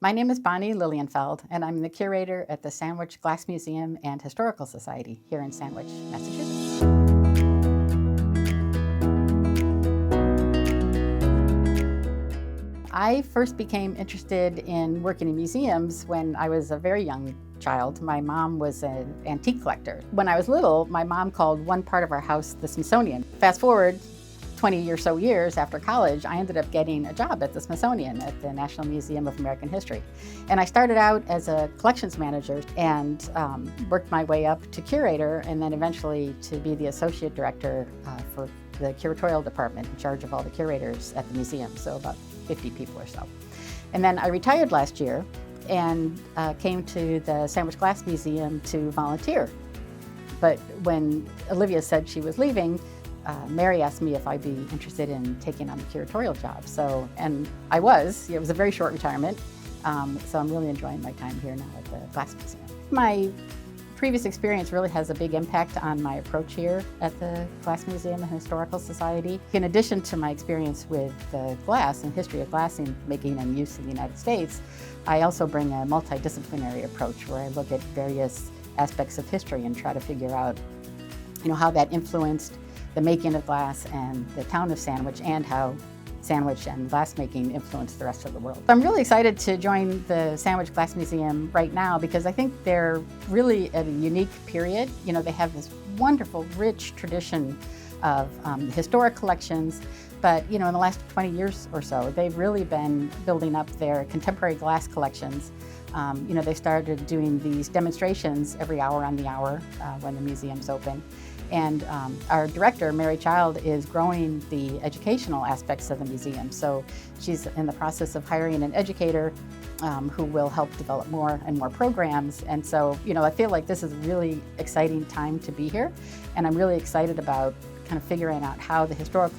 My name is Bonnie Lilienfeld, and I'm the curator at the Sandwich Glass Museum and Historical Society here in Sandwich, Massachusetts. I first became interested in working in museums when I was a very young child. My mom was an antique collector. When I was little, my mom called one part of our house the Smithsonian. Fast forward 20 or so years after college, I ended up getting a job at the Smithsonian at the National Museum of American History. And I started out as a collections manager and worked my way up to curator and then eventually to be the associate director for the curatorial department in charge of all the curators at the museum, so about 50 people or so. And then I retired last year and came to the Sandwich Glass Museum to volunteer. But when Olivia said she was leaving, Mary asked me if I'd be interested in taking on the curatorial job. So, and I was. It was a very short retirement, so I'm really enjoying my time here now at the Glass Museum. My previous experience really has a big impact on my approach here at the Glass Museum and Historical Society. In addition to my experience with glass and history of glass making and use in the United States, I also bring a multidisciplinary approach where I look at various aspects of history and try to figure out, how that influenced the making of glass and the town of Sandwich, and how sandwich and glass making influenced the rest of the world. I'm really excited to join the Sandwich Glass Museum right now because I think they're really at a unique period. They have this wonderful, rich tradition of historic collections, but in the last 20 years or so, they've really been building up their contemporary glass collections. They started doing these demonstrations every hour on the hour when the museum's open. And our director, Mary Child, is growing the educational aspects of the museum. So she's in the process of hiring an educator who will help develop more and more programs. And so, I feel like this is a really exciting time to be here. And I'm really excited about kind of figuring out how the historical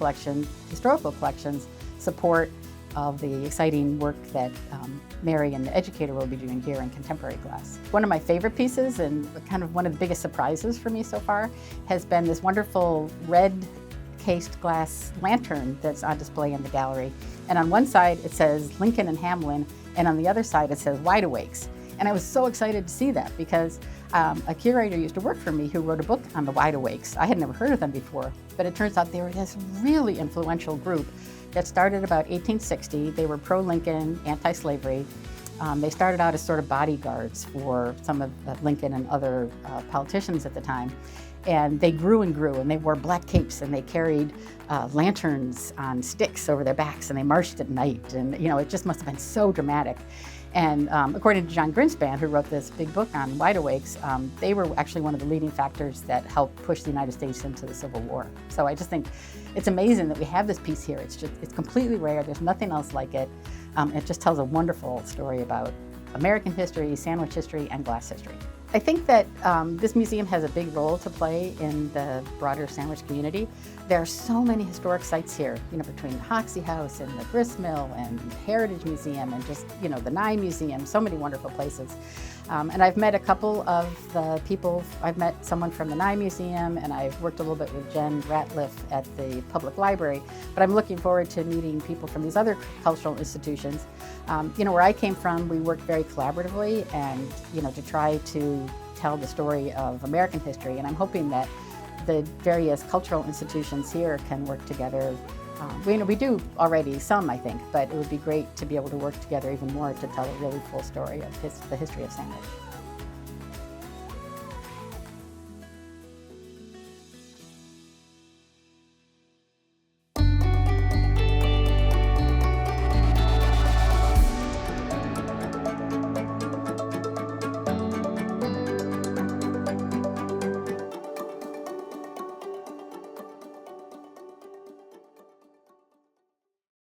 collections support of the exciting work that Mary and the educator will be doing here in contemporary glass. One of my favorite pieces and kind of one of the biggest surprises for me so far has been this wonderful red cased glass lantern that's on display in the gallery. And on one side it says Lincoln and Hamlin, and on the other side it says Wide Awakes. And I was so excited to see that because a curator used to work for me who wrote a book on the Wide Awakes. I had never heard of them before, but it turns out they were this really influential group that started about 1860. They were pro-Lincoln, anti-slavery. They started out as sort of bodyguards for some of Lincoln and other politicians at the time. And they grew and grew, and they wore black capes, and they carried lanterns on sticks over their backs, and they marched at night. And it just must have been so dramatic. And according to John Greenspan, who wrote this big book on Wide Awakes, they were actually one of the leading factors that helped push the United States into the Civil War. So I just think it's amazing that we have this piece here. It's completely rare. There's nothing else like it. It just tells a wonderful story about American history, sandwich history, and glass history. I think that this museum has a big role to play in the broader sandwich community. There are so many historic sites here, between the Hoxie House and the Grist Mill and the Heritage Museum and just, the Nye Museum, so many wonderful places. And I've met a couple of the people. I've met someone from the Nye Museum, and I've worked a little bit with Jen Ratliff at the Public Library, but I'm looking forward to meeting people from these other cultural institutions. Where I came from, we worked very collaboratively and, to try to tell the story of American history, and I'm hoping that the various cultural institutions here can work together. We do already some, I think, but it would be great to be able to work together even more to tell a really full story of the history of Sandwich.